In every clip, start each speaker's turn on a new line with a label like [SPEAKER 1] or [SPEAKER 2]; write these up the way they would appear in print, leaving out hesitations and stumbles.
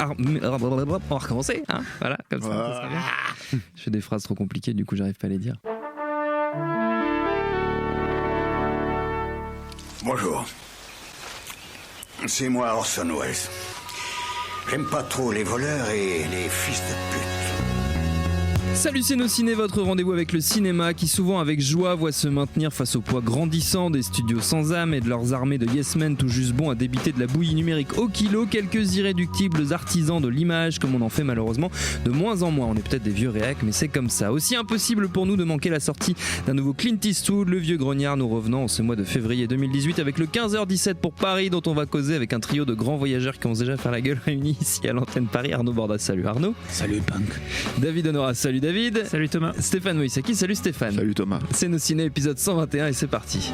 [SPEAKER 1] On va recommencer, hein, voilà, comme ça sera bien. Je fais des phrases trop compliquées, du coup j'arrive pas à les dire.
[SPEAKER 2] Bonjour. C'est moi Orson Welles. J'aime pas trop les voleurs et les fils de pute.
[SPEAKER 1] Salut c'est nos ciné, votre rendez-vous avec le cinéma qui souvent avec joie voit se maintenir face au poids grandissant des studios sans âme et de leurs armées de yes men tout juste bons à débiter de la bouillie numérique au kilo, quelques irréductibles artisans de l'image comme on en fait malheureusement de moins en moins. On est peut-être des vieux réacs mais c'est comme ça. Aussi impossible pour nous de manquer la sortie d'un nouveau Clint Eastwood, le vieux grognard, nous revenant en ce mois de février 2018 avec le 15h17 pour Paris dont on va causer avec un trio de grands voyageurs qui ont déjà fait la gueule réunis ici à l'antenne Paris. Arnaud Bordas, salut Arnaud.
[SPEAKER 3] Salut Punk.
[SPEAKER 1] David Honora, salut David.
[SPEAKER 4] Salut Thomas.
[SPEAKER 1] Stéphane Moïsaki, salut Stéphane.
[SPEAKER 5] Salut Thomas.
[SPEAKER 1] C'est nos ciné épisode 121 et c'est parti.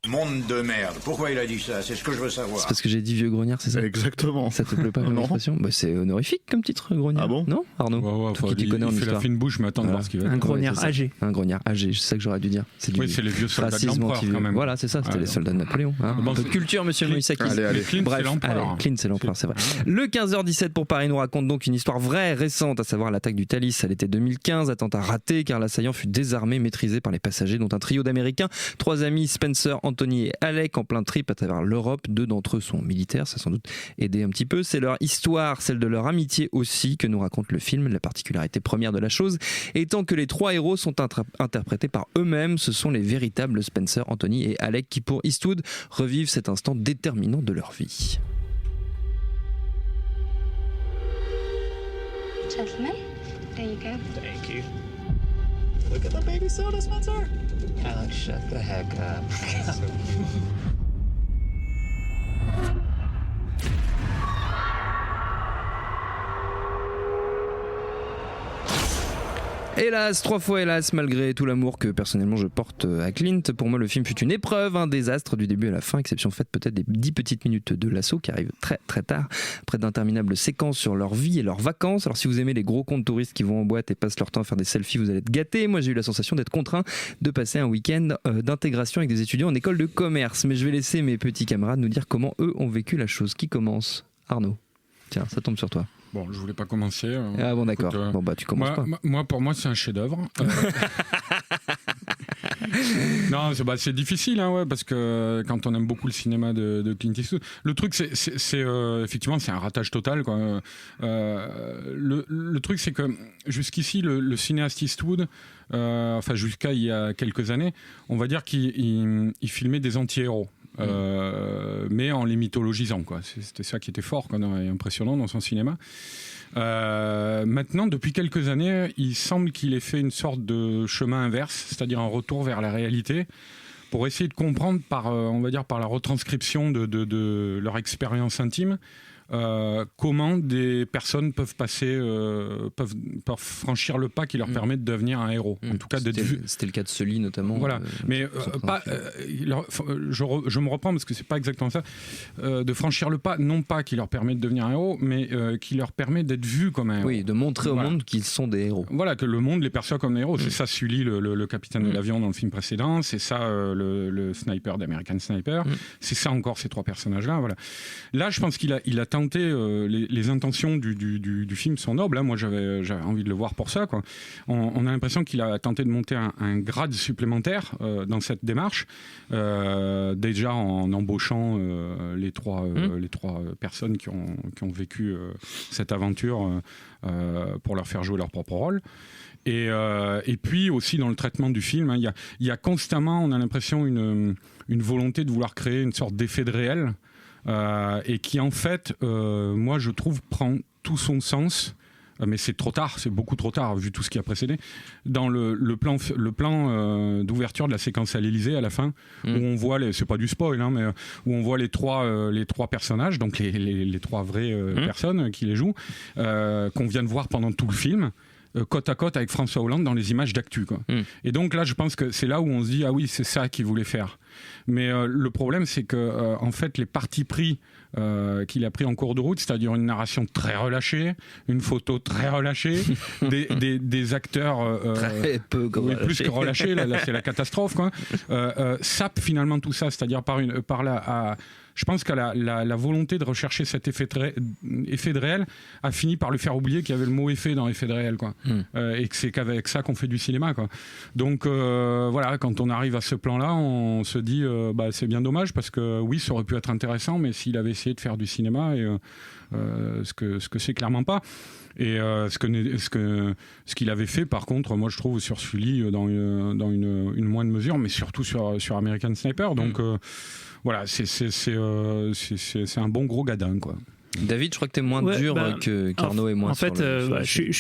[SPEAKER 2] Monde de merde. Pourquoi il a dit ça? C'est ce que je veux savoir.
[SPEAKER 1] C'est parce que j'ai dit vieux grognard, c'est ça?
[SPEAKER 5] Exactement.
[SPEAKER 1] Ça te plaît pas comme expression? Bah, c'est honorifique comme titre, grognard.
[SPEAKER 5] Ah bon?
[SPEAKER 1] Non, Arnaud?
[SPEAKER 6] Ouais,
[SPEAKER 1] Toi qui t'y connais en
[SPEAKER 6] il fait
[SPEAKER 1] histoire.
[SPEAKER 6] la fine bouche, mais attends de voir ce qu'il va
[SPEAKER 4] Un
[SPEAKER 6] dire.
[SPEAKER 4] grognard
[SPEAKER 1] c'est
[SPEAKER 4] âgé.
[SPEAKER 1] Un grognard âgé, c'est ça que j'aurais dû dire.
[SPEAKER 6] Oui, c'est les vieux soldats de
[SPEAKER 1] racisme
[SPEAKER 6] l'empereur
[SPEAKER 1] anti-vieux.
[SPEAKER 6] quand même.
[SPEAKER 1] Voilà, c'est ça, c'était les soldats de Napoléon. Hein.
[SPEAKER 6] Bon,
[SPEAKER 1] Un peu de
[SPEAKER 6] c'est-
[SPEAKER 1] culture, monsieur Moïsaki.
[SPEAKER 5] Allez.
[SPEAKER 6] Clint,
[SPEAKER 1] Bref,
[SPEAKER 6] c'est l'empereur.
[SPEAKER 1] allez, Clint, c'est l'empereur, c'est vrai. Le 15h17 pour Paris nous raconte donc une histoire vraie, récente, à savoir l'attaque du Thalys à l'été 2015, attentat raté car l'assaillant fut désarmé, maîtrisé par les passagers, dont un trio d'Américains, 3 amis, Spencer, Anthony et Alec, en plein trip à travers l'Europe. 2 d'entre eux sont militaires, ça a sans doute aidé un petit peu. C'est leur histoire, celle de leur amitié aussi, que nous raconte le film. La particularité première de la chose étant que les 3 héros sont interprétés par eux-mêmes. Ce sont les véritables Spencer, Anthony et Alec qui, pour Eastwood, revivent cet instant déterminant de leur vie.
[SPEAKER 7] Gentlemen, there you go.
[SPEAKER 8] Thank you. Look at the baby soda, Spencer. Alex, shut the heck up.
[SPEAKER 1] Hélas, 3 fois hélas, malgré tout l'amour que personnellement je porte à Clint, pour moi le film fut une épreuve, un désastre du début à la fin, exception faite peut-être des 10 petites minutes de l'assaut qui arrivent très très tard, après d'interminables séquences sur leur vie et leurs vacances. Alors si vous aimez les gros comptes touristes qui vont en boîte et passent leur temps à faire des selfies, vous allez être gâtés. Moi j'ai eu la sensation d'être contraint de passer un week-end d'intégration avec des étudiants en école de commerce. Mais je vais laisser mes petits camarades nous dire comment eux ont vécu la chose. Qui commence? Arnaud. Tiens, ça tombe sur toi.
[SPEAKER 6] Bon, je voulais pas commencer.
[SPEAKER 1] Ah bon, d'accord.
[SPEAKER 6] Écoute,
[SPEAKER 1] Bon bah tu commences pas.
[SPEAKER 6] Pour moi, c'est un chef-d'œuvre. Non, c'est difficile, hein, ouais, parce que quand on aime beaucoup le cinéma de Clint Eastwood, le truc, c'est effectivement, c'est un ratage total, quoi. Le truc, c'est que jusqu'ici, le cinéaste Eastwood, enfin jusqu'à il y a quelques années, on va dire qu'il filmait des anti-héros. Mais en les mythologisant, quoi. C'était ça qui était fort, quoi, et impressionnant dans son cinéma. Maintenant, depuis quelques années, il semble qu'il ait fait une sorte de chemin inverse, c'est-à-dire un retour vers la réalité, pour essayer de comprendre on va dire par la retranscription de leur expérience intime, comment des personnes peuvent franchir le pas qui leur permet de devenir un héros. En tout cas,
[SPEAKER 1] c'était le cas de Sully notamment.
[SPEAKER 6] Voilà, mais je me reprends parce que c'est pas exactement ça. De franchir le pas, non pas qui leur permet de devenir un héros, mais qui leur permet d'être vus comme un héros.
[SPEAKER 1] Oui, de montrer au monde qu'ils sont des héros.
[SPEAKER 6] Voilà, que le monde les perçoit comme des héros. C'est ça Sully, le capitaine de l'avion dans le film précédent. C'est ça le sniper d'American Sniper. C'est ça encore ces 3 personnages-là. Voilà. Là, je pense qu'il a tenté, les intentions du film sont nobles, hein. Moi j'avais envie de le voir pour ça, quoi. On a l'impression qu'il a tenté de monter un grade supplémentaire dans cette démarche, déjà en embauchant les trois personnes qui ont vécu cette aventure pour leur faire jouer leur propre rôle. Et puis aussi dans le traitement du film, hein, il y a constamment, on a l'impression, une volonté de vouloir créer une sorte d'effet de réel, et qui en fait, moi je trouve, prend tout son sens, mais c'est trop tard, c'est beaucoup trop tard vu tout ce qui a précédé, dans le plan d'ouverture de la séquence à l'Élysée à la fin, où on voit, c'est pas du spoil, hein, mais où on voit les trois personnages, donc les 3 vraies personnes qui les jouent, qu'on vient de voir pendant tout le film, côte à côte avec François Hollande dans les images d'actu, quoi. Et donc là, je pense que c'est là où on se dit, ah oui, c'est ça qu'il voulait faire. Mais le problème, c'est que en fait, les partis pris qu'il a pris en cours de route, c'est-à-dire une narration très relâchée, une photo très relâchée, des acteurs
[SPEAKER 1] très peu
[SPEAKER 6] plus que relâchés, là c'est la catastrophe, quoi. Sape finalement tout ça, c'est-à-dire je pense que la volonté de rechercher cet effet de réel a fini par lui faire oublier qu'il y avait le mot effet dans effet de réel, quoi. Et que c'est qu'avec ça qu'on fait du cinéma, quoi. Donc voilà, quand on arrive à ce plan-là, on se dit c'est bien dommage, parce que oui, ça aurait pu être intéressant, mais s'il avait essayé de faire du cinéma, et ce que c'est clairement pas. Et ce qu'il avait fait, par contre, moi je trouve sur Sully dans une moindre mesure, mais surtout sur American Sniper. Donc voilà, c'est un bon gros gadin, quoi.
[SPEAKER 1] David, je crois que tu es moins dur qu'Arnaud et moi.
[SPEAKER 3] En fait, je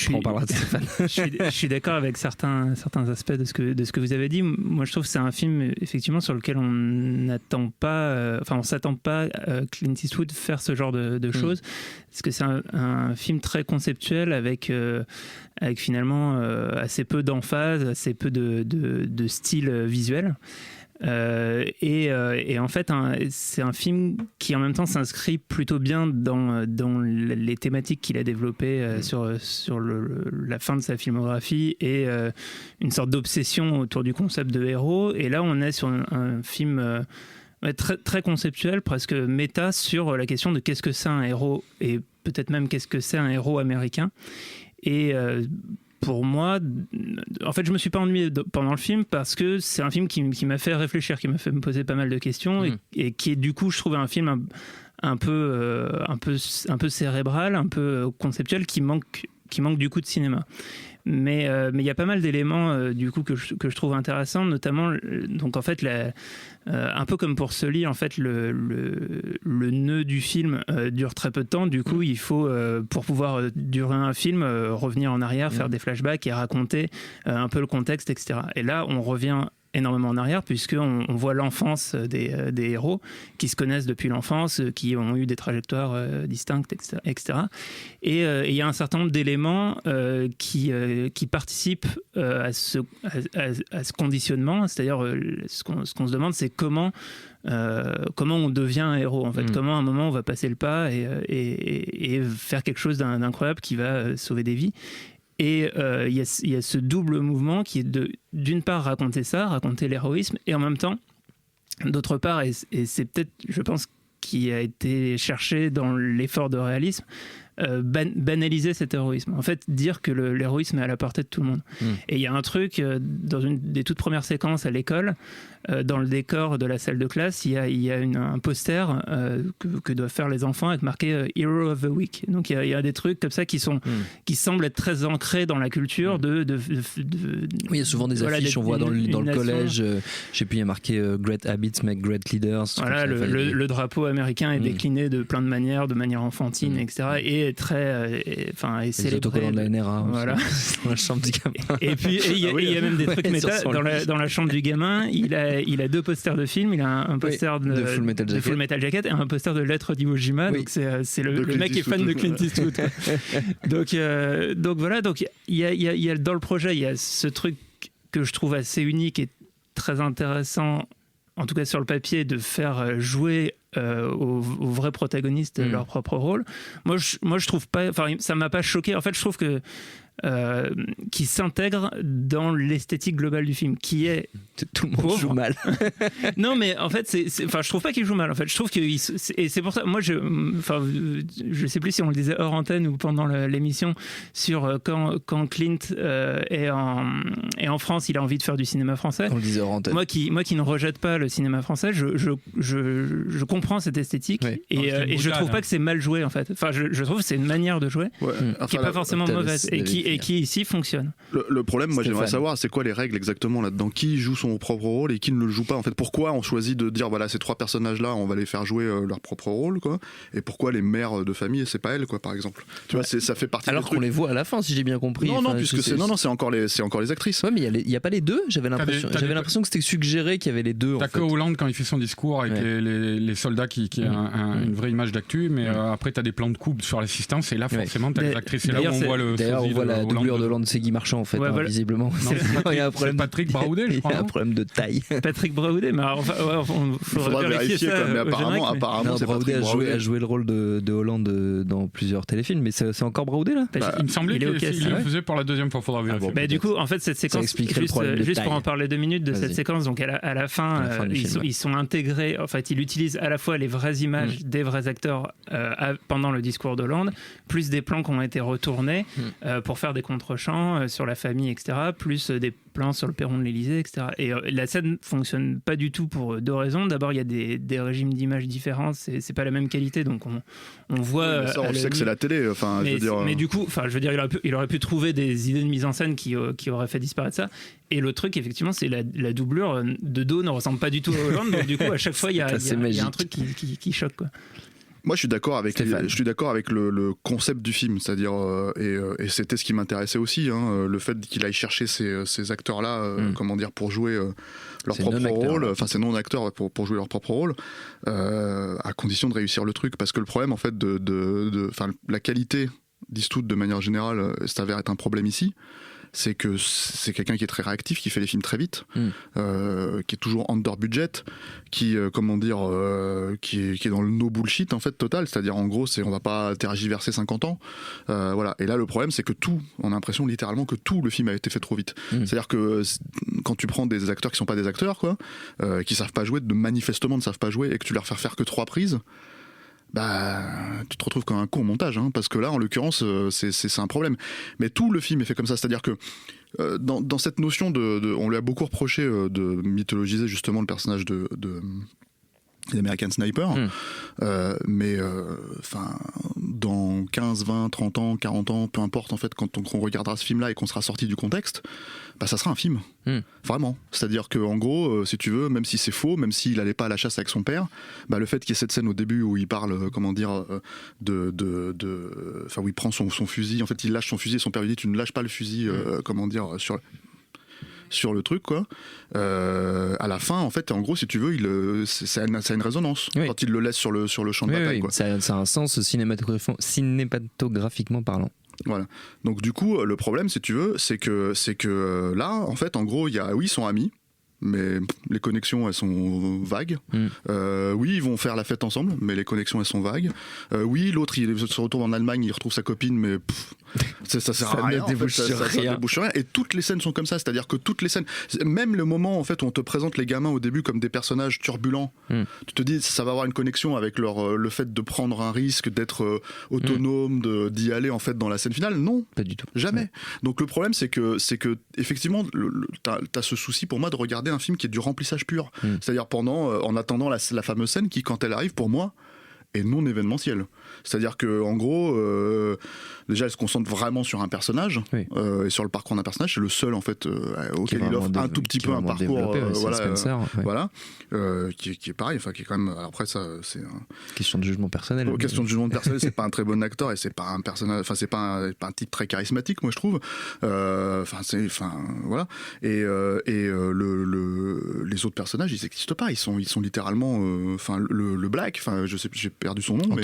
[SPEAKER 3] suis d'accord avec certains aspects de ce que vous avez dit. Moi, je trouve que c'est un film, effectivement, sur lequel on n'attend pas, on s'attend pas Clint Eastwood faire ce genre de choses. Parce que c'est un film très conceptuel avec finalement assez peu d'emphase, assez peu de style visuel. Et en fait, c'est un film qui en même temps s'inscrit plutôt bien dans les thématiques qu'il a développées sur la fin de sa filmographie, et une sorte d'obsession autour du concept de héros. Et là, on est sur un film très, très conceptuel, presque méta, sur la question de qu'est-ce que c'est un héros, et peut-être même qu'est-ce que c'est un héros américain. Et pour moi, en fait, je me suis pas ennuyé pendant le film, parce que c'est un film qui m'a fait réfléchir, qui m'a fait me poser pas mal de questions, et qui est, du coup, je trouve, un film un peu cérébral, un peu conceptuel, qui manque du coup de cinéma. Mais il y a pas mal d'éléments du coup que je trouve intéressants, notamment donc en fait un peu comme pour Sully, en fait le nœud du film dure très peu de temps. Du coup, il faut pour pouvoir durer un film revenir en arrière, faire des flashbacks et raconter un peu le contexte, etc. Et là, on revient énormément en arrière, puisqu'on voit l'enfance des héros qui se connaissent depuis l'enfance, qui ont eu des trajectoires distinctes, etc. Et il y a un certain nombre d'éléments qui participent à ce conditionnement, c'est-à-dire ce qu'on se demande, c'est comment on devient un héros, en fait. Comment à un moment on va passer le pas et faire quelque chose d'incroyable qui va sauver des vies. Et il y a ce double mouvement qui est d'une part raconter l'héroïsme, et en même temps, d'autre part, et c'est peut-être, je pense, qui a été cherché dans l'effort de réalisme, banaliser cet héroïsme. En fait, dire que l'héroïsme est à la portée de tout le monde. Et il y a un truc, dans une des toutes premières séquences à l'école, dans le décor de la salle de classe, il y a un poster que doivent faire les enfants avec marqué Hero of the Week. Donc il y a des trucs comme ça qui semblent être très ancrés dans la culture oui,
[SPEAKER 1] il y a souvent des affiches, on voit dans le collège, je sais plus, il y a marqué Great Habits make Great Leaders.
[SPEAKER 3] Voilà, le drapeau américain est décliné de plein de manière enfantine, etc. Et très et célébré. Les autocollants de la NRA. Voilà.
[SPEAKER 1] Dans la chambre du gamin.
[SPEAKER 3] Et puis il y a même des trucs méta. Dans la chambre du gamin, il a deux posters de films. Il a un poster de Full Metal Jacket et un poster de Lettres d'Iwo Jima. Donc c'est le mec qui est fan de Clint Eastwood. donc voilà. Donc il y a dans le projet, il y a ce truc que je trouve assez unique et très intéressant, en tout cas sur le papier, de faire jouer aux vrais protagonistes leur propre rôle. Moi je trouve pas, ça m'a pas choqué. En fait, je trouve que qui s'intègre dans l'esthétique globale du film, qui est
[SPEAKER 1] tout le monde joue mal.
[SPEAKER 3] Non, mais en fait, je trouve pas qu'il joue mal. En fait, je trouve que et c'est pour ça. Moi, je sais plus si on le disait hors antenne ou pendant l'émission, sur quand Clint est en France, il a envie de faire du cinéma français.
[SPEAKER 1] On le disait hors antenne.
[SPEAKER 3] Moi qui ne rejette pas le cinéma français, je comprends cette esthétique, et je trouve pas que c'est mal joué, en fait. Enfin, je trouve que c'est une manière de jouer qui est pas forcément mauvaise et qui ici fonctionne.
[SPEAKER 4] Le problème, moi, j'aimerais savoir, c'est quoi les règles exactement là-dedans? Qui joue son propre rôle et qui ne le joue pas, en fait? Pourquoi on choisit de dire, voilà, ces trois personnages-là, on va les faire jouer leur propre rôle, quoi? Et pourquoi les mères de famille, c'est pas elles, quoi, par exemple? Tu vois, ça fait partie.
[SPEAKER 1] Alors qu'on les voit à la fin, si j'ai bien compris.
[SPEAKER 4] Non, puisque c'est encore les actrices.
[SPEAKER 1] Ouais, mais il y a pas les deux. J'avais l'impression que c'était suggéré qu'il y avait les deux.
[SPEAKER 6] T'as que Hollande quand il fait son discours avec les soldats qui est une vraie image d'actu, mais après t'as des plans de coupe sur l'assistance, et là forcément t'as les actrices. Et là où on voit le
[SPEAKER 1] la doublure de Hollande, c'est Guy Marchand en fait,
[SPEAKER 3] Ouais, voilà.
[SPEAKER 1] visiblement. Il y a un problème.
[SPEAKER 6] Patrick Braoudet, je crois.
[SPEAKER 1] Il y a un problème de taille.
[SPEAKER 3] Patrick Braoudet, mais alors, il
[SPEAKER 4] faudra vérifier
[SPEAKER 3] ça,
[SPEAKER 4] quand même, mais
[SPEAKER 3] au générique,
[SPEAKER 4] apparemment
[SPEAKER 1] Non,
[SPEAKER 4] c'est
[SPEAKER 1] Braoudet
[SPEAKER 4] Patrick
[SPEAKER 1] a joué le rôle de Hollande dans plusieurs téléfilms, mais c'est encore Braoudet là.
[SPEAKER 6] Il me semblait
[SPEAKER 3] il est
[SPEAKER 6] qu'il
[SPEAKER 3] ok,
[SPEAKER 6] le faisait pour la deuxième fois, faudra vérifier.
[SPEAKER 3] Bah, du coup, en fait, cette séquence,
[SPEAKER 1] expliquerait le problème de
[SPEAKER 3] juste
[SPEAKER 1] taille.
[SPEAKER 3] pour en parler 2 minutes de
[SPEAKER 1] Vas-y.
[SPEAKER 3] cette séquence, donc à la fin,
[SPEAKER 1] du film,
[SPEAKER 3] ils sont intégrés, en fait, il utilise à la fois les vraies images des vrais acteurs pendant le discours d'Hollande, plus des plans qui ont été retournés pour faire des contre-champs sur la famille, etc., plus des plans sur le perron de l'Élysée, etc. Et la scène fonctionne pas du tout pour 2 raisons. D'abord, il y a des régimes d'images différents, c'est pas la même qualité, donc on voit...
[SPEAKER 4] Oui, ça, on sait que c'est la télé, enfin,
[SPEAKER 3] mais,
[SPEAKER 4] je veux dire...
[SPEAKER 3] mais du coup, je veux dire, il aurait pu trouver des idées de mise en scène qui auraient fait disparaître ça. Et le truc, effectivement, c'est la doublure de dos ne ressemble pas du tout à Hollande, donc du coup, à chaque fois, il y a un truc qui choque, quoi.
[SPEAKER 4] Moi, je suis d'accord avec le concept du film, c'est-à-dire et c'était ce qui m'intéressait aussi, hein, le fait qu'il aille chercher ces acteurs-là, comment dire, pour jouer leur propre rôle, enfin ces non-acteurs pour jouer leur propre rôle, à condition de réussir le truc, parce que le problème en fait la qualité d'Eastwood de manière générale s'avère être un problème ici. C'est que c'est quelqu'un qui est très réactif, qui fait les films très vite, qui est toujours under budget, qui est dans le no bullshit en fait total, c'est-à-dire en gros on va pas tergiverser 50 ans, voilà. Et là le problème c'est que on a l'impression littéralement que tout le film a été fait trop vite. C'est-à-dire que quand tu prends des acteurs qui sont pas des acteurs quoi, qui savent pas jouer, manifestement ne savent pas jouer, et que tu leur fais faire que 3 prises. Bah, tu te retrouves comme un con au montage, hein, parce que là, en l'occurrence, c'est un problème. Mais tout le film est fait comme ça, c'est-à-dire que dans cette notion on lui a beaucoup reproché de mythologiser justement le personnage d'American Sniper, mais dans 15, 20, 30 ans, 40 ans, peu importe en fait, quand on regardera ce film-là et qu'on sera sorti du contexte, bah ça sera un film, vraiment. C'est-à-dire que en gros, si tu veux, même si c'est faux, même s'il allait pas à la chasse avec son père, bah le fait qu'il y ait cette scène au début où il parle, comment dire, où il prend son fusil, en fait il lâche son fusil et son père lui dit tu ne lâches pas le fusil, comment dire, sur le truc quoi. À la fin en fait en gros si tu veux ça a une résonance quand il le laisse sur le champ de bataille quoi.
[SPEAKER 1] Ça a un sens cinématographiquement parlant.
[SPEAKER 4] Voilà. Donc du coup le problème si tu veux c'est que là en fait en gros ils sont amis, mais les connexions elles sont vagues. Oui ils vont faire la fête ensemble, mais les connexions elles sont vagues. Oui l'autre il se retourne en Allemagne, il retrouve sa copine, mais ça sert à rien, ça débouche rien. Et toutes les scènes sont comme ça, c'est-à-dire que toutes les scènes, même le moment en fait où on te présente les gamins au début comme des personnages turbulents, tu te dis ça va avoir une connexion avec le fait de prendre un risque, d'être autonome, d'y aller en fait dans la scène finale. Non,
[SPEAKER 1] pas du tout,
[SPEAKER 4] jamais. Donc le problème c'est que effectivement t'as ce souci pour moi de regarder un film qui est du remplissage pur, c'est-à-dire en attendant la fameuse scène qui quand elle arrive pour moi est non événementielle. C'est-à-dire que en gros, déjà elle se concentre vraiment sur un personnage, et sur le parcours d'un personnage. C'est le seul en fait auquel il offre un tout petit peu un parcours, voilà, qui est pareil, enfin qui est quand même. Après ça, c'est
[SPEAKER 1] question de jugement personnel.
[SPEAKER 4] Question de jugement personnel, c'est pas un très bon acteur et c'est pas un personnage, enfin c'est pas un type très charismatique, moi je trouve. Voilà. Et les autres personnages, ils n'existent pas. Ils sont littéralement, le Black, je sais, j'ai perdu son nom.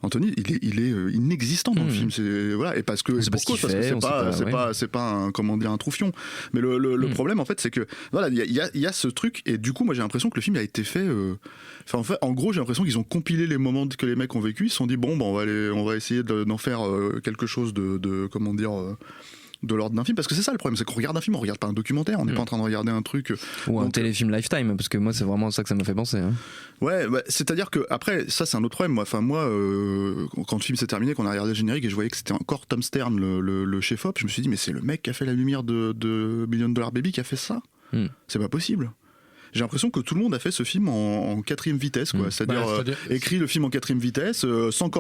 [SPEAKER 4] Anthony, il est inexistant dans le film. Voilà, et parce que c'est pas un, comment dire, un troufion. Mais le problème en fait, c'est que voilà, il y a ce truc, et du coup, moi j'ai l'impression que le film a été fait. En gros, j'ai l'impression qu'ils ont compilé les moments que les mecs ont vécu. Ils se sont dit bon, on va essayer d'en faire quelque chose de comment dire. De l'ordre d'un film, parce que c'est ça le problème, c'est qu'on regarde un film, on regarde pas un documentaire, on n'est pas en train de regarder un truc
[SPEAKER 1] ou un téléfilm Lifetime, parce que moi c'est vraiment ça que ça m'a fait penser, hein.
[SPEAKER 4] Ouais, c'est-à-dire que après ça c'est un autre problème. Moi quand le film s'est terminé, qu'on a regardé le générique et je voyais que c'était encore Tom Stern le chef-op, je me suis dit mais c'est le mec qui a fait la lumière de $1 Million Baby qui a fait ça. C'est pas possible. J'ai l'impression que tout le monde a fait ce film en 4e vitesse quoi. C'est-à-dire écrit le film en 4e vitesse sans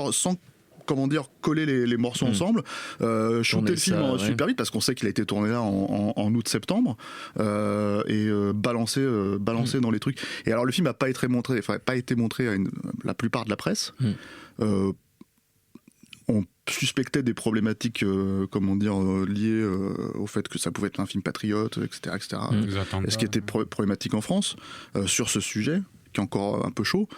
[SPEAKER 4] comment dire, coller les morceaux ensemble, shooter le film super vite, parce qu'on sait qu'il a été tourné là en août-septembre, et balancer dans les trucs. Et alors le film n'a pas été montré à la plupart de la presse. On suspectait des problématiques, comment dire, liées au fait que ça pouvait être un film patriote, etc. Ce qui était problématique en France sur ce sujet. qui est encore un peu chaud.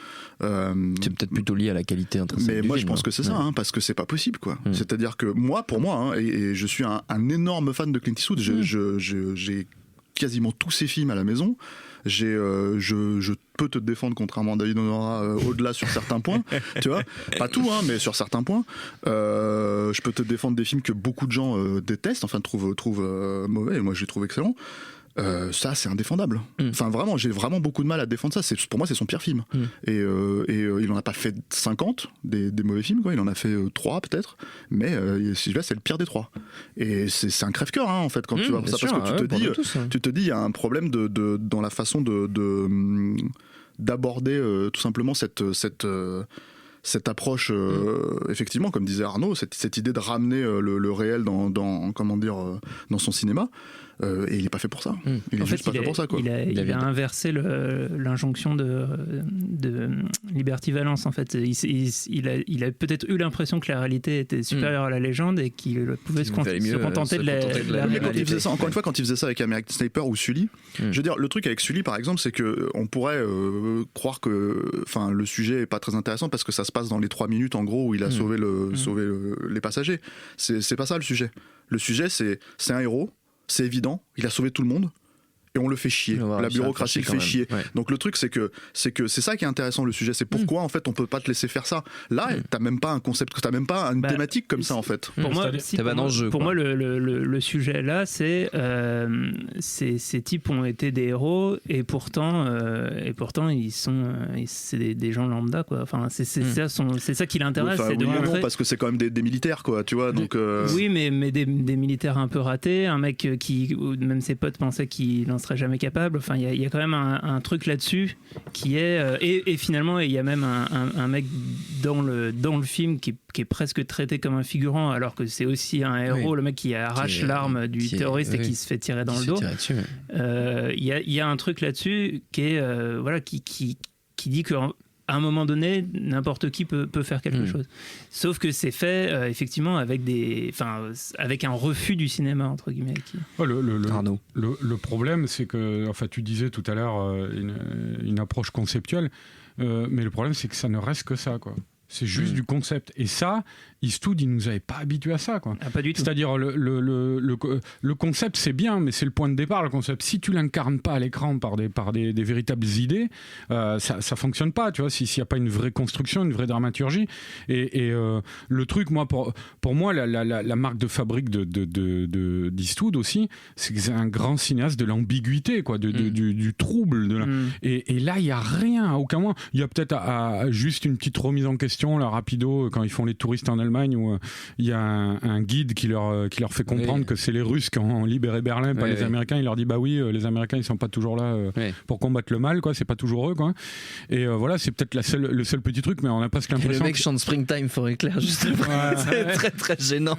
[SPEAKER 1] C'est peut-être plutôt lié à la qualité intrinsèque.
[SPEAKER 4] Mais
[SPEAKER 1] du
[SPEAKER 4] moi,
[SPEAKER 1] film,
[SPEAKER 4] je pense que c'est ça, parce que c'est pas possible, quoi. C'est-à-dire que pour moi, et je suis un énorme fan de Clint Eastwood. J'ai quasiment tous ses films à la maison. Je peux te défendre, contrairement à David Honora, au-delà sur certains points, tu vois, pas tout, mais sur certains points. Je peux te défendre des films que beaucoup de gens détestent, enfin trouvent mauvais, et moi je les trouve excellents. Ça, c'est indéfendable. Enfin, vraiment, j'ai vraiment beaucoup de mal à défendre ça. Pour moi, c'est son pire film. Et il en a pas fait 50 des mauvais films, quoi. Il en a fait 3 peut-être, mais celui-là, c'est le pire des 3. Et c'est un crève-cœur, en fait, quand tu vois ça, parce que tu te dis, il y a un problème dans la façon d'aborder tout simplement cette approche, effectivement, comme disait Arnaud, cette idée de ramener le réel dans son cinéma. Et il n'est pas fait pour ça. Il est juste pas fait pour ça, quoi.
[SPEAKER 3] Il a inversé l'injonction de Liberty Valance, en fait. Il a peut-être eu l'impression que la réalité était supérieure à la légende et qu'il pouvait se contenter de la
[SPEAKER 4] mais quand il faisait ça, encore une fois, quand il faisait ça avec American Sniper ou Sully, je veux dire, le truc avec Sully, par exemple, c'est qu'on pourrait croire que le sujet est pas très intéressant parce que ça se passe dans les 3 minutes, en gros, où il a sauvé les passagers. C'est pas ça, le sujet. Le sujet, c'est un héros. C'est évident, il a sauvé tout le monde et on le fait chier. La bureaucratie le fait chier. Ouais. Donc le truc, c'est que c'est ça qui est intéressant, le sujet. C'est pourquoi en fait on peut pas te laisser faire ça. Là, t'as même pas un concept, t'as même pas une thématique comme ça en fait.
[SPEAKER 3] Pour moi, le sujet là, c'est ces types ont été des héros et pourtant c'est des gens lambda, quoi. Enfin, c'est ça qui l'intéresse, c'est de montrer.
[SPEAKER 4] Parce que c'est quand même des militaires, quoi. Tu vois, donc.
[SPEAKER 3] Oui, mais des militaires un peu ratés, un mec qui même ses potes pensaient qu'il n'en serait jamais capable. Enfin, il y a quand même un truc là-dessus qui est et finalement il y a même un mec dans le film qui est presque traité comme un figurant alors que c'est aussi un héros, le mec qui arrache l'arme du terroriste et qui se fait tirer dans le dos. Il y a un truc là-dessus qui est qui dit que à un moment donné, n'importe qui peut faire quelque chose. Sauf que c'est fait effectivement avec un refus du cinéma, entre guillemets.
[SPEAKER 6] Arnaud. Le problème, c'est que, tu disais tout à l'heure une approche conceptuelle, mais le problème, c'est que ça ne reste que ça, quoi. C'est juste du concept. Et ça, Eastwood, il nous avait pas habitués à ça, quoi.
[SPEAKER 3] Ah, pas du tout.
[SPEAKER 6] C'est-à-dire, le concept, c'est bien, mais c'est le point de départ, le concept. Si tu l'incarnes pas à l'écran par des véritables idées, ça fonctionne pas, tu vois, s'il n'y a pas une vraie construction, une vraie dramaturgie. Et le truc, moi, pour moi, la marque de fabrique d'Eastwood aussi, c'est que c'est un grand cinéaste de l'ambiguïté, quoi, du trouble. Et là, il n'y a rien, à aucun moment. Il y a peut-être juste une petite remise en question, là, rapido, quand ils font les touristes en Allemagne, où il y a un guide qui leur fait comprendre que c'est les Russes qui ont libéré Berlin, pas les Américains. Il leur dit, bah oui, les Américains, ils sont pas toujours là pour combattre le mal, quoi. C'est pas toujours eux, quoi. Et voilà, c'est peut-être le seul petit truc, mais on a presque l'impression.
[SPEAKER 1] Et le mec chante Springtime for Éclair, justement. C'est très très gênant.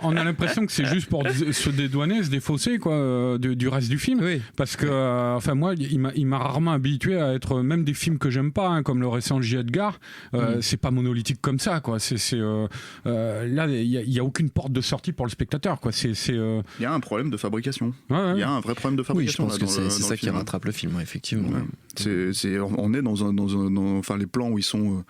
[SPEAKER 6] On a l'impression que c'est juste pour se dédouaner, se défausser, quoi, du reste du film. Parce que, moi, il m'a rarement habitué à être, même des films que j'aime pas, comme le récent J. Edgar, c'est pas monolithique comme ça, quoi. Là, il y a aucune porte de sortie pour le spectateur, quoi.
[SPEAKER 4] Il y a un problème de fabrication. Il y a un vrai problème de fabrication.
[SPEAKER 1] Oui, je pense que c'est ça qui rattrape le film, effectivement.
[SPEAKER 4] On est dans les plans où ils sont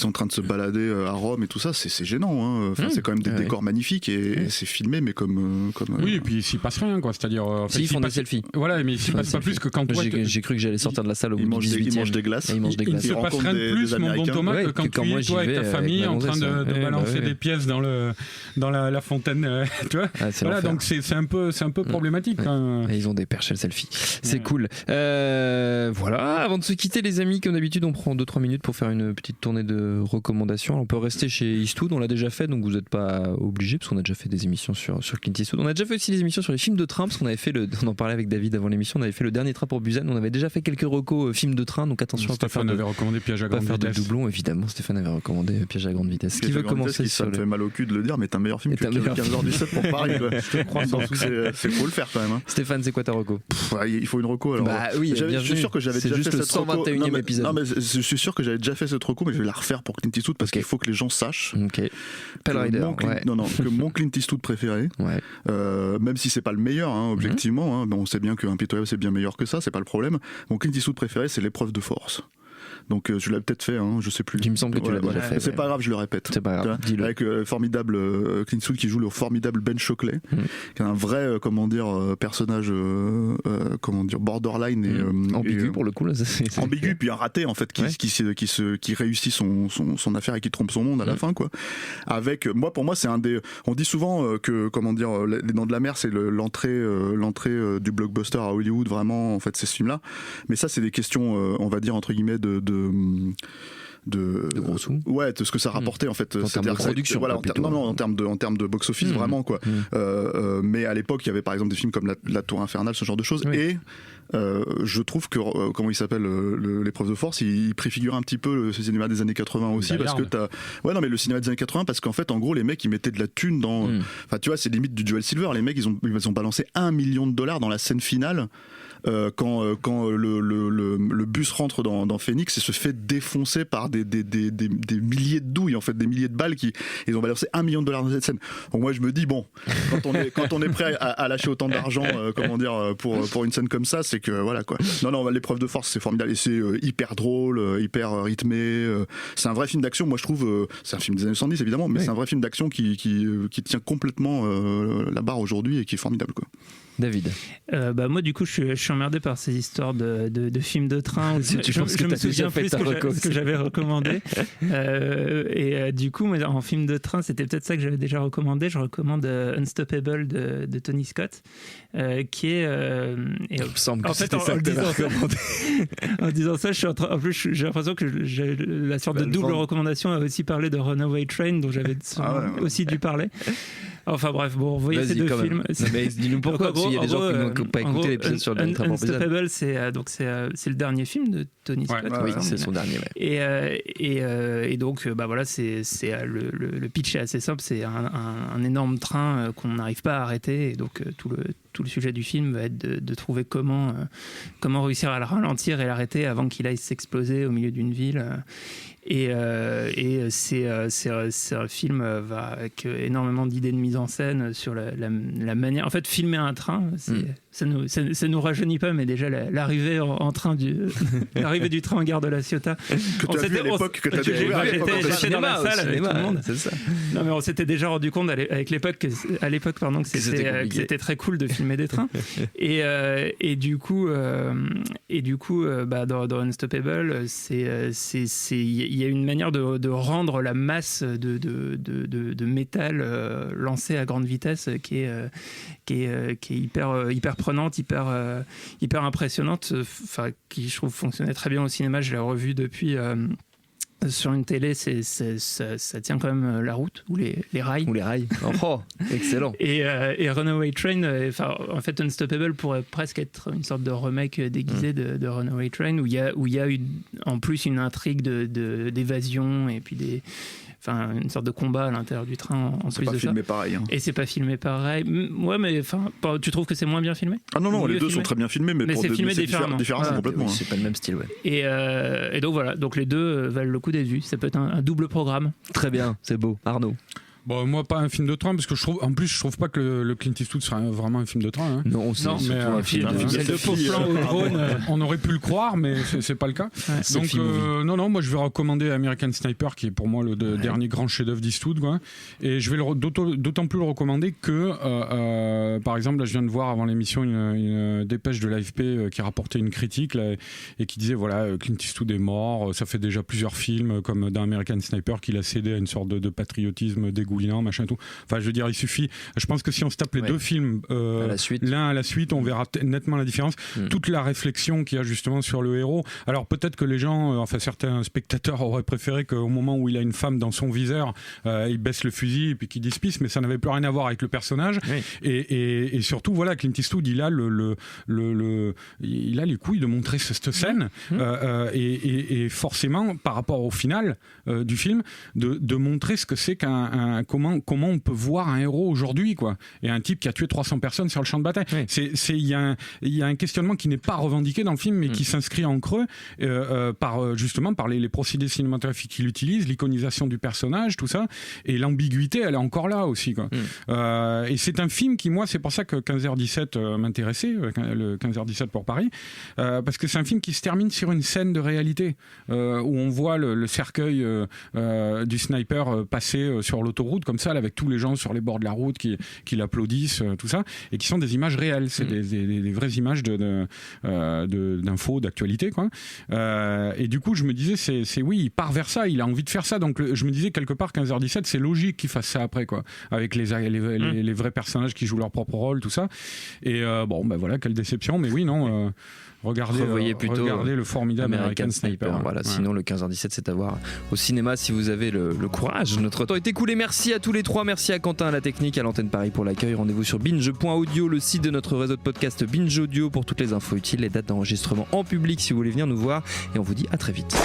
[SPEAKER 4] en train de se balader à Rome et tout ça, c'est gênant. C'est quand même des décors magnifiques et c'est filmé, mais comme.
[SPEAKER 6] Oui, et puis s'il passe rien, quoi. C'est-à-dire.
[SPEAKER 1] Ils font des selfies.
[SPEAKER 6] Voilà, mais s'il passe pas plus que quand
[SPEAKER 1] j'ai cru que j'allais sortir de la salle au bout du 18e.
[SPEAKER 4] Ils mangent des glaces.
[SPEAKER 1] Il
[SPEAKER 6] ne se passe rien de plus, mon bon Thomas, que quand tu es toi et ta famille en train de balancer des pièces dans la fontaine, tu vois. Voilà, donc c'est un peu problématique.
[SPEAKER 1] Et ils ont des perches à selfie. C'est cool. Voilà, avant de se quitter, les amis, comme d'habitude, on prend 2-3 minutes pour faire une petite tournée de recommandations. Alors, on peut rester chez Eastwood, on l'a déjà fait, donc vous n'êtes pas obligés, parce qu'on a déjà fait des émissions sur Clint Eastwood. On a déjà fait aussi des émissions sur les films de train, parce qu'on avait fait on en parlait avec David avant l'émission, on avait fait le dernier train pour Busan, on avait déjà fait quelques recos films de train, donc attention à pas faire
[SPEAKER 6] avait recommandé Piège à grande vitesse.
[SPEAKER 1] doublons, évidemment. Stéphane avait recommandé Piège à grande vitesse. Qui veut commencer
[SPEAKER 4] Ça me fait mal au cul de le dire, mais t'es un meilleur film que 15h17 pour Paris. Je te crois, c'est faut le faire quand même. Hein.
[SPEAKER 1] Stéphane, c'est quoi ta reco?
[SPEAKER 4] Il faut une reco. Alors,
[SPEAKER 1] bah oui,
[SPEAKER 4] je suis sûr que j'avais déjà fait cette reco.
[SPEAKER 1] 121e épisode.
[SPEAKER 4] Non, mais je suis sûr que j'avais déjà fait cette reco, mais je vais la refaire pour Clint Eastwood parce qu'il faut que les gens sachent.
[SPEAKER 1] Pell Rider.
[SPEAKER 4] Que mon Clint Eastwood préféré, même si c'est pas le meilleur, hein, objectivement, hein, on sait bien que Impitoyable c'est bien meilleur que ça, c'est pas le problème. Mon Clint Eastwood préféré, c'est L'épreuve de force. Donc je l'avais peut-être fait, hein, je sais plus.
[SPEAKER 1] Il me semble que tu l'as déjà fait.
[SPEAKER 4] C'est pas grave, je le répète.
[SPEAKER 1] C'est pas grave. Dis-le.
[SPEAKER 4] Avec formidable Clint Eastwood qui joue le formidable Ben Shockley, qui est un vrai personnage borderline et
[SPEAKER 1] ambigu pour le coup là.
[SPEAKER 4] Ambigu puis un raté en fait qui réussit son affaire et qui trompe son monde à la fin quoi. Avec pour moi c'est un des. On dit souvent que Les Dents de la Mer c'est l'entrée du blockbuster à Hollywood vraiment en fait c'est ce film là. Mais ça c'est des questions on va dire entre guillemets de gros sous. Ouais, de ce que ça rapportait en fait.
[SPEAKER 1] En termes de production.
[SPEAKER 4] Voilà, en termes de box-office vraiment quoi. Mais à l'époque il y avait par exemple des films comme La Tour Infernale, ce genre de choses. Et je trouve que comment il s'appelle L'épreuve de force, il préfigure un petit peu le cinéma des années 80 aussi parce que mais le cinéma des années 80 parce qu'en fait en gros les mecs ils mettaient de la thune dans enfin tu vois c'est limite du Joel Silver, les mecs ils ont balancé $1 million dans la scène finale. Quand le bus rentre dans Phoenix et se fait défoncer par des milliers de douilles en fait, des milliers de balles ils ont balancé $1 million dans cette scène. Donc moi je me dis bon, quand on est prêt à lâcher autant d'argent pour une scène comme ça, c'est que voilà quoi. Non, L'épreuve de force c'est formidable et c'est hyper drôle, hyper rythmé. C'est un vrai film d'action. Moi je trouve c'est un film des années 70 évidemment, mais c'est un vrai film d'action qui tient complètement la barre aujourd'hui et qui est formidable quoi.
[SPEAKER 1] David.
[SPEAKER 3] Moi du coup je suis emmerdé par ces histoires de films de train où je me souviens plus ce que j'avais recommandé et du coup en film de train c'était peut-être ça que j'avais déjà recommandé. Je recommande Unstoppable de Tony Scott qui est
[SPEAKER 1] il me semble que c'était ça que tu avais recommandé.
[SPEAKER 3] En disant ça en plus j'ai l'impression que j'ai la sorte de double recommandation a aussi parlé de Runaway Train dont j'avais aussi dû parler. Enfin bref, bon, vous voyez ces deux films.
[SPEAKER 1] Mais dis-nous pourquoi, parce qu'il y a des gens qui n'ont pas écouté l'épisode sur le dernier Train pour Busan.
[SPEAKER 3] Unstoppable, c'est le dernier film de Tony Scott.
[SPEAKER 1] Oui, c'est son dernier.
[SPEAKER 3] Et donc, voilà, le pitch est assez simple. C'est un énorme train qu'on n'arrive pas à arrêter. Et donc, tout le sujet du film va être de trouver comment réussir à le ralentir et l'arrêter avant qu'il aille s'exploser au milieu d'une ville. Et c'est un film avec énormément d'idées de mise en scène sur la manière. En fait, filmer un train, ça nous rajeunit pas, mais déjà l'arrivée en train l'arrivée du train en gare de La Ciotat.
[SPEAKER 4] Que tu as vu à l'époque, que tu as découvert à l'époque.
[SPEAKER 3] J'étais dans la salle avec tout le monde.
[SPEAKER 1] C'est ça.
[SPEAKER 3] Non, mais on s'était déjà rendu compte à l'époque que c'était très cool de filmer des trains. Et du coup, dans Unstoppable, il y a une manière de rendre la masse de métal lancé à grande vitesse qui est hyper prenante, hyper impressionnante, qui je trouve fonctionnait très bien au cinéma. Je l'ai revu depuis sur une télé, ça tient quand même la route ou les rails.
[SPEAKER 1] Oh, excellent.
[SPEAKER 3] Et Runaway Train, en fait Unstoppable pourrait presque être une sorte de remake déguisé de Runaway Train où il y a eu en plus une intrigue d'évasion et puis une sorte de combat à l'intérieur du train en plus de ça.
[SPEAKER 4] C'est pas filmé pareil. Hein.
[SPEAKER 3] Et c'est pas filmé pareil. Ouais, mais tu trouves que c'est moins bien filmé ?
[SPEAKER 4] Ah non, les deux sont très bien filmés, mais
[SPEAKER 3] c'est filmé différemment.
[SPEAKER 4] Complètement.
[SPEAKER 1] C'est pas le même style, ouais.
[SPEAKER 3] Et donc voilà, donc les deux valent le coup d'être vus. Ça peut être un double programme.
[SPEAKER 1] Très bien, c'est beau. Arnaud.
[SPEAKER 6] Bon, moi, pas un film de train, parce que je trouve pas que le Clint Eastwood soit vraiment un film de train. Hein.
[SPEAKER 1] Non, c'est
[SPEAKER 3] un film de faux plan au drone.
[SPEAKER 6] On aurait pu le croire, mais c'est pas le cas.
[SPEAKER 3] Ouais.
[SPEAKER 6] Donc, non, moi, je vais recommander American Sniper, qui est pour moi le dernier grand chef-d'œuvre d'Eastwood, quoi. Et je vais d'autant plus le recommander que, par exemple, là, je viens de voir avant l'émission une dépêche de l'AFP qui rapportait une critique là, et qui disait voilà, Clint Eastwood est mort. Ça fait déjà plusieurs films, comme dans American Sniper, qu'il a cédé à une sorte de patriotisme dégoûtant dégoulinant, machin tout. Enfin, je veux dire, il suffit. Je pense que si on se tape les deux films l'un à la suite, on verra nettement la différence. Toute la réflexion qu'il y a justement sur le héros. Alors peut-être que les gens, enfin certains spectateurs auraient préféré qu'au moment où il a une femme dans son viseur, il baisse le fusil et puis qu'il dise peace, mais ça n'avait plus rien à voir avec le personnage. Oui. Et surtout, voilà, Clint Eastwood, il a il a les couilles de montrer cette scène et forcément par rapport au final du film de montrer ce que c'est comment on peut voir un héros aujourd'hui, quoi, et un type qui a tué 300 personnes sur le champ de bataille. Oui. Il y a un questionnement qui n'est pas revendiqué dans le film mais qui s'inscrit en creux justement par les procédés cinématographiques qu'il utilise, l'iconisation du personnage, tout ça, et l'ambiguïté elle est encore là aussi, quoi. Et c'est un film qui, moi, c'est pour ça que 15h17 m'intéressait, le 15h17 pour Paris, parce que c'est un film qui se termine sur une scène de réalité où on voit le cercueil du sniper passer sur l'autoroute comme ça, là, avec tous les gens sur les bords de la route qui l'applaudissent, tout ça, et qui sont des images réelles, c'est des vraies images d'infos, d'actualité, quoi. Et du coup je me disais oui, il part vers ça, il a envie de faire ça, donc je me disais quelque part 15h17 c'est logique qu'il fasse ça après, quoi, avec les vrais personnages qui jouent leur propre rôle, tout ça. Et voilà, quelle déception, mais oui, non, regardez le formidable American Sniper.
[SPEAKER 1] Voilà, sinon le 15h17 c'est à voir au cinéma si vous avez le courage. Notre temps est écoulé, merci à tous les trois, merci à Quentin à la technique, à l'antenne Paris pour l'accueil. Rendez-vous sur binge.audio, le site de notre réseau de podcast Binge Audio pour toutes les infos utiles, les dates d'enregistrement en public si vous voulez venir nous voir, et on vous dit à très vite.